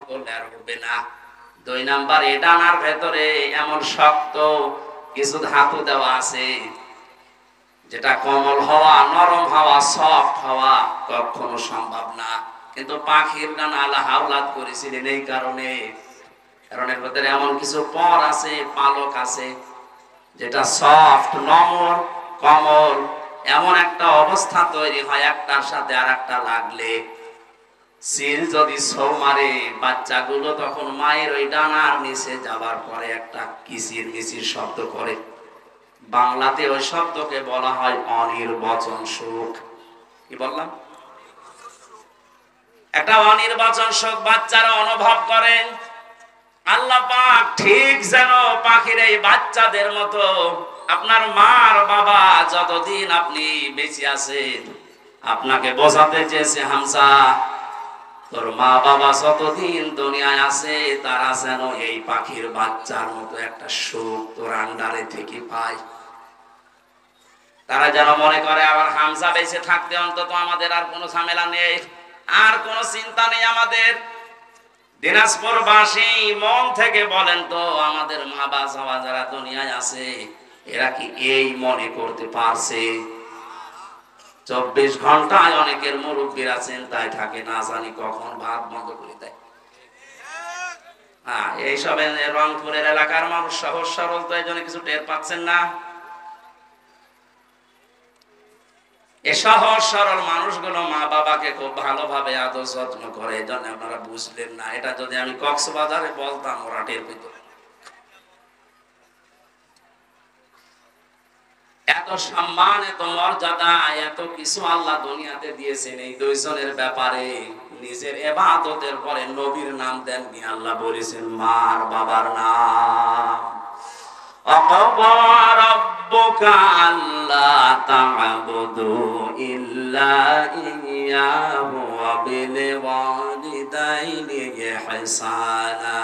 করলে আর উঠবে না। 2 নাম্বার, এই ডানার ভেতরে এমন শক্ত কিছু ধাতু দেওয়া আছে যেটা কোমল হওয়া, নরম হওয়া, সফট হওয়া কখনো সম্ভব না। কিন্তু পাখির ডানা আল্লাহ হাওলাত করেছিলেন এই কারণে, কারণ এর ভেতরে এমন কিছু পর আছে, পালক আছে যেটা সফট, নমন, কোমল। এমন একটা অবস্থা তৈরি হয় একটার সাথে আর একটা লাগলে, সিল যদি ছৌ মারে বাচ্চাগুলো, তখন মায়ের ওই ডানার নিচে যাবার পরে একটা কিচির মিচির শব্দ করে। বাংলাতে ওই শব্দকে বলা হয় অনির্বচন সুখ। কি বললাম? একটা অনির্বচন সুখ বাচ্চারা অনুভব করেন। আল্লাহ পাক ঠিক যেন পাখির এই বাচ্চাদের মতো আপনার মার বাবা যতদিন আপনি বেঁচে আছেন, আপনাকে বোঝাতে চেয়েছে, হামজা তোর মা বাবা যতদিন দুনিয়ায় আছে তারা যেন এই পাখির বাচ্চার মতো একটা সুখ তোর আন্ডারে থেকে পায়। তারা যেন মনে করে আবার হামজা বেঁচে থাকতে অন্তত আমাদের আর কোনো ঝামেলা নেই, আর কোনো চিন্তা নেই আমাদের। দিনাজপুরবাসী মন থেকে বলেন তো, আমাদের মা বাবা যারা দুনিয়ায় আছে এরা কি এই মনে করতে পারছে? 24 ঘন্টায় অনেকের মুরব্বীরা চিন্তায় থাকে, না জানি কখন ভাত বন্ধ করে দেয়। হ্যাঁ, এইসব রংপুরের এলাকার মানুষ সহজ সরল, তো এই জন্য কিছু টের পাচ্ছেন না। এই সহজ সরল মানুষগুলো মা বাবাকে খুব ভালোভাবে আদর যত্ন করে, এই জন্য আপনারা বুঝলেন না। এটা যদি আমি কক্সবাজারে বলতাম ওরা টের পেত। এত সম্মান, এত মর্যাদা, এত কিছু আল্লাহ দুনিয়াতে দিয়েছেন এই দুইজনের ব্যাপারে। নিজের ইবাদতের পরে নবীর নাম দেননি, আল্লাহ বলেছেন মার বাবার নাম। وَقَضَى رَبُّكَ أَلَّا تَعْبُدُوا إِلَّا إِيَّاهُ وَبِالْوَالِدَيْنِ إِحْسَانًا।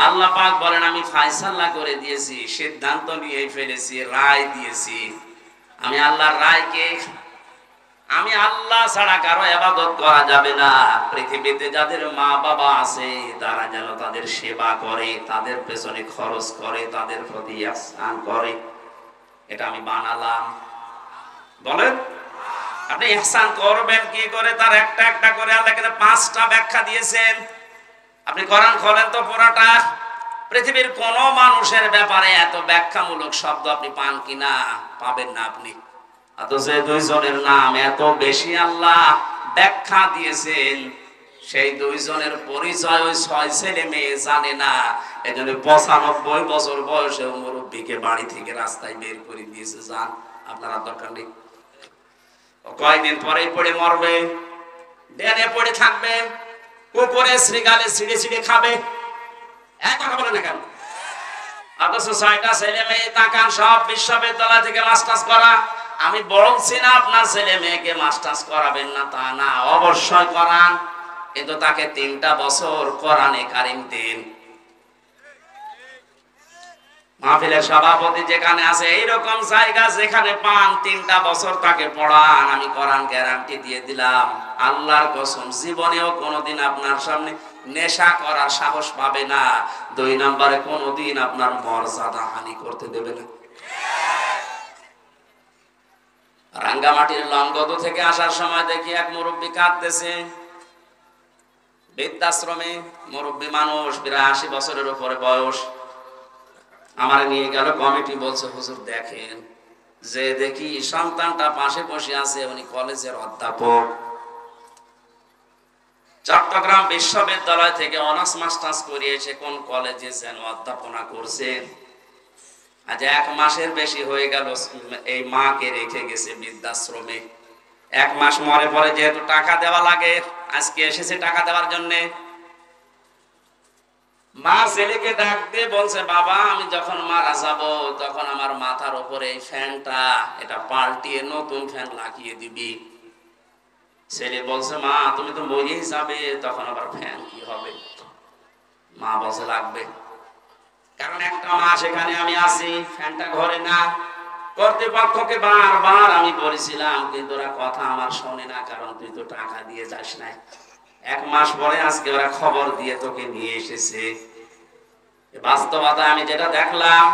আল্লাহ পাক বলেন, আমি ফয়সালা করে দিয়েছি, সিদ্ধান্ত নিয়ে ফেলেছি, রায় দিয়েছি। আমি আল্লাহর রায়কে, আমি আল্লাহ ছাড়া কারো ইবাদত করা যাবে না। পৃথিবীতে যাদের মা বাবা আছে তারা যেন তাদের সেবা করে, তাদের পেছনে খরচ করে, তাদের প্রতি ইহসান করে। এটা আমি বানালাম। বলেন আপনি ইহসান করবেন কি করে? তার একটা একটা করে আল্লাহ কিন্তু 5টা ব্যাখ্যা দিয়েছেন। আপনি কোরআন খোলেন তো পুরোটা, পৃথিবীর কোন মানুষের ব্যাপারে এত ব্যাখ্যামূলক শব্দ আপনি পান কিনা? পাবেন না আপনি। অথচ দুইজনের নাম এত বেশি আল্লাহ ব্যাখ্যা দিয়েছেন, সেই দুইজনের পরিচয় ওই 6 ছেলে মেয়ে জানে না। এই জন্য 95 বছর বয়সে মুরব্বীকে বাড়ি থেকে রাস্তায় বের করে দিয়েছে, যান আপনারা দরকার নেই। কয়েকদিন পরেই পড়ে মরবে, ডেনে পড়ে থাকবে, কুকুরে শ্রীগালে ছিঁড়ে ছিঁড়ে খাবে। এক কথা বলে না কেন? অথচ 6টা ছেলে মেয়ে তাকান, সব বিশ্ববিদ্যালয় থেকে মাস্টার্স করা। আমি বলছি না আপনার ছেলে মেয়েকে মাস্টার্স করাবেন না, তা না, অবশ্যই করান, কিন্তু তাকে 3টা বছর কোরআনে কারিম দিন। মাহফিলের সভাপতি যেখানে আছে, এইরকম জায়গা যেখানে পান 3টা বছর তাকে পড়ান। আমি কোরআন গ্যারান্টি দিয়ে দিলাম, আল্লাহর কসম, জীবনেও কোনোদিন আপনার সামনে নেশা করার সাহস পাবে না। 2 নম্বরে কোনোদিন আপনার মর্যাদা হানি করতে দেবে না। রাঙ্গামাটির লংগদ থেকে আসার সময় দেখি এক মুরব্বী কাঁদতেছে, বৃদ্ধাশ্রমে মুরব্বী মানুষ, প্রায় 80 বছরের উপরে বয়স। আমার নিয়ে গেল কমিটি, বলছে হুজুর দেখেন, যে দেখি সন্তানটা পাশে বসে আছে, উনি কলেজের অধ্যাপক, চট্টগ্রাম বিশ্ববিদ্যালয় থেকে অনার্স মাস্টার্স করিয়েছে, কোন কলেজে যেন অধ্যাপনা করছে। আজ 1 মাসের বেশি হয়ে গেল এই মাকে রেখে গেছে বৃদ্ধাশ্রমে। 1 মাস মরে পরে যেহেতু টাকা দেওয়া লাগে, আজকে এসেছে টাকা দেওয়ার জন্যে। মা ছেলেকে ডাক দিয়ে বলছে, বাবা আমি যখন মারা যাব তখন আমার মাথার উপরে এই ফ্যানটা এটা পাল্টিয়ে নতুন ফ্যান লাগিয়ে দিবি। ছেলে বলছে, মা তুমি তো মরেই যাবে, তখন আবার ফ্যান কি হবে? মা বলছে লাগবে, কারণ 1টা মাস এখানে আমি আছি, ফ্যানটা ঘরে না। কর্তৃপক্ষকে বারবার আমি বলেছিলাম, কিন্তু ওরা কথা আমার শোনে না, কারণ তুই তো টাকা দিয়ে যাস না। 1 মাস পরে আজকে ওরা খবর দিয়ে তোকে নিয়ে এসেছে। বাস্তবতা আমি যেটা দেখলাম,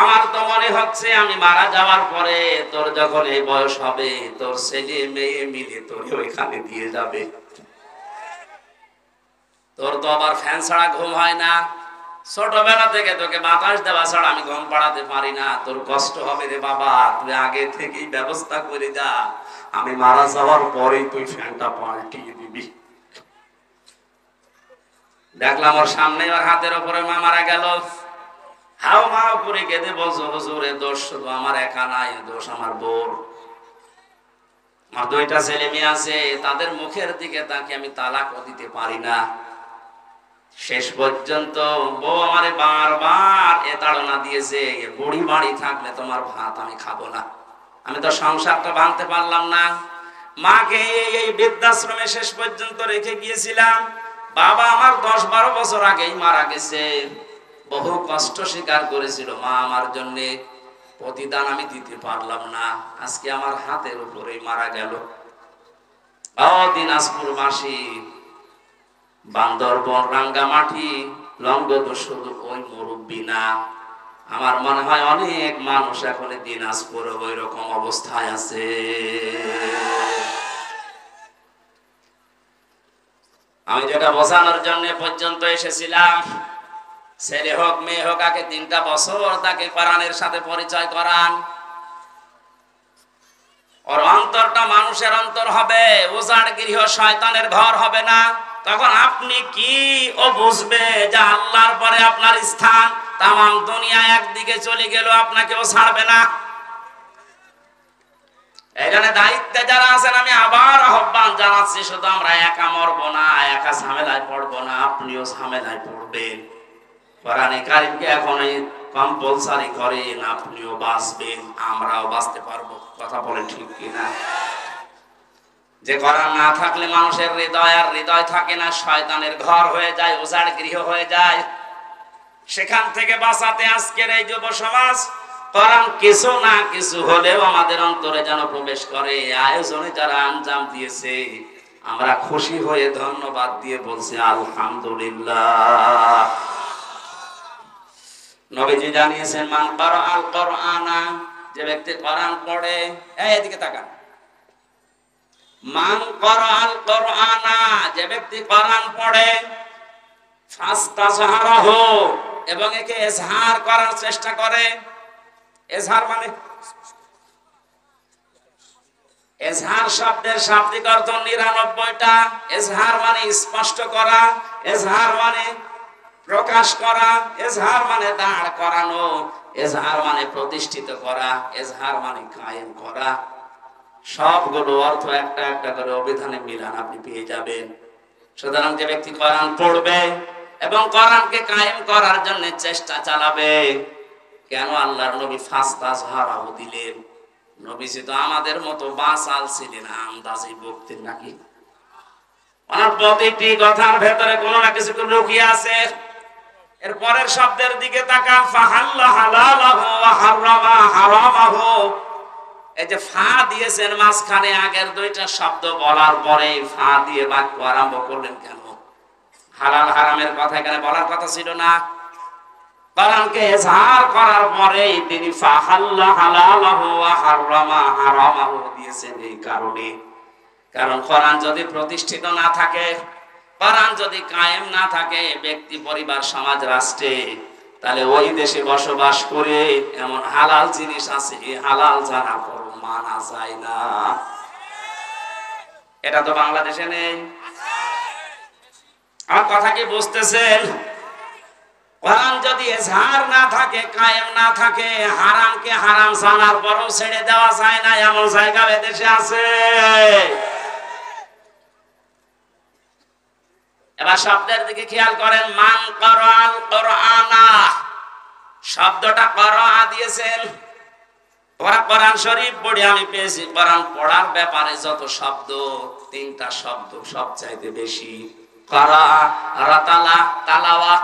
আমার তো মনে হচ্ছে আমি মারা যাওয়ার পরে তোর যখন এই বয়স হবে, তোর ছেলে মেয়ে মিলে তোর ওইখানে দিয়ে যাবে। তোর তো আবার ফ্যান ছাড়া ঘুম হয় না, ছোটবেলা থেকে তোকে বাতাস দেওয়া ছাড়া আমি ঘুম পাড়াতে পারি না। তোর কষ্ট হবে রে বাবা, তুই আগে থেকেই ব্যবস্থা করে যা, আমি মারা যাওয়ার পরেই তুই ফ্যানটা পাল্টিয়ে দিবি। দেখলাম ওর সামনে ওর হাতের উপরে মা মারা গেল, হাও মাও করে কেঁদে বলছো, হুজুর এ দোষ শুধু আমার একা নাই, দোষ আমার বউর। আমার 2টা ছেলে মেয়ে আছে, তাদের মুখের দিকে তাকে আমি তালাকও দিতে পারি না। শেষ পর্যন্ত বউ আমারে বারবার এ তাড়না দিয়েছে, বুড়ি বাড়ি থাকলে তোমার ভাত আমি খাবো না। আমি তো সংসারটা ভাঙতে পারলাম না। মাকে এই বৃদ্ধাশ্রমে শেষ পর্যন্ত রেখে গিয়েছিলাম। বাবা আমার 10-12 বছর আগেই মারা গেছে। বহু কষ্ট স্বীকার করেছিল মা আমার জন্য, প্রতিদান আমি দিতে পারলাম না। আজকে আমার হাতের উপরেই মারা গেল। দিনাজপুরবাসী, বান্দরবন, রাঙ্গামাটি, লঙ্গদ শুধু ওই মুরব্বী না, আমার মনে হয় অনেক মানুষ এখন দিনাজপুর ওই রকম অবস্থায় আছে। আমি যেটা বোঝানোর জন্য পর্যন্ত এসেছিলাম, ছেলে হোক মেয়ে হোক, আগে 3টা বছর তাকে কোরআনের সাথে পরিচয় করান। ওর অন্তরটা মানুষের অন্তর হবে, উজাড় গৃহ শয়তানের ঘর হবে না। তখন আপনি কি ও বুঝবে যে আল্লাহর পরে আপনার স্থান, তামাম দুনিয়া একদিকে চলে গেল, আপনাকেও ছাড়বে না। এখানে দায়িত্বে যারা আছেন আমি আবার আহ্বান জানাচ্ছি, শুধু আমরা একা মরবো না, একা ঝামেলায় পড়বো না, আপনিও ঝামেলায় পড়বেন। কোরআনে কারীমকে এখন কম্পালসারি করেন, আপনিও বাঁচবেন, আমরাও বাঁচতে পারবো। কথা বলেন ঠিক কিনা? যে কোরআন না থাকলে মানুষের হৃদয় আর হৃদয় থাকে না, শয়তানের ঘর হয়ে যায়, উজাড় গৃহ হয়ে যায়। সেখান থেকে বাঁচাতে আজকের এই যুব সমাজ কোরআন কিছু না কিছু হলেও আমাদের অন্তরে যেন প্রবেশ করে। আয়োজনে যারা আঞ্জাম দিয়েছে, আমরা খুশি হয়ে ধন্যবাদ দিয়ে বলছি আলহামদুলিল্লাহ। নবীজি জানিয়েছেন, মান ক্বারাআল কুরআনা, যে ব্যক্তি কোরআন পড়ে, এদিকে তাকান, মান ক্বারাআল কুরআনা, যে ব্যক্তি কোরআন পড়ে, ফাস্তাজহারাহু, এবং একে ইজহার করার চেষ্টা করে। ইজহার মানে, ইজহার শব্দের শাব্দিক অর্থ 99টা। ইজহার মানে স্পষ্ট করা, ইজহার মানে প্রকাশ করা, ইজহার মানে দাঁড় করানো, ইজহার মানে প্রতিষ্ঠিত করা, ইজহার মানে কায়েম করা। সবগুলো অর্থ একটা একটা করে অভিধানে মিলান, আপনি পেয়ে যাবেন। সুতরাং যে ব্যক্তি কোরআন পড়বে এবং কোরআনকে কায়েম করার জন্য চেষ্টা চালাবে, কেন আল্লাহর নবী ফাস্তাজহারাহু দিলেন? নবীজি তো আমাদের মতো বাচাল ছিলেন, আন্দাজে বকতেন নাকি? ওনার প্রতিটি কথার ভেতরে কোনো না কিছু লুকিয়ে আছে। এর পরের শব্দের দিকে তাকান, ফাহাল্লা হালালাহু ওয়া হারামা হারামাহু। এই যে ফা দিয়েছেন মাঝখানে, আগের 2টা শব্দ বলার পরে ফা দিয়ে বাক্য আরম্ভ করলেন কেন? হালাল হারামের কথা এখানে বলার কথা ছিল না। কোরআনকে ইজহার করার পরে তিনি ফাহাল্লা হালালাহু ওয়া হারামা হারামাহু দিয়েছেন এই কারণে। কারণ কোরআন যদি প্রতিষ্ঠিত না থাকে, কোরআন যদি কায়েম না থাকে ব্যক্তি, পরিবার, সমাজ, রাষ্ট্রে, তাহলে ওই দেশে বসবাস করে এমন হালাল জিনিস আছে, হালাল জানা পর মানা যায় না। এটা তো বাংলাদেশে নেই। আমার কথা কি বুঝতেছেন? কোরআন যদি ইজহার না থাকে, কায়েম না থাকে, হারামকে হারাম জানার পরও ছেড়ে দেওয়া যায় না, এমন জায়গা এদেশে আছে। এবার শব্দের দিকে খেয়াল করেন, মান ক্বারাআল কুরআনা, শব্দটা ক্বারা দিয়েছেন। ওরা কোরআন শরীফ পড়ে আমি পেয়েছি, কোরআন পড়ার ব্যাপারে যত শব্দ, 3টা শব্দ সবচাইতে বেশি। ক্বারা, রাতালা, তালাওয়াত।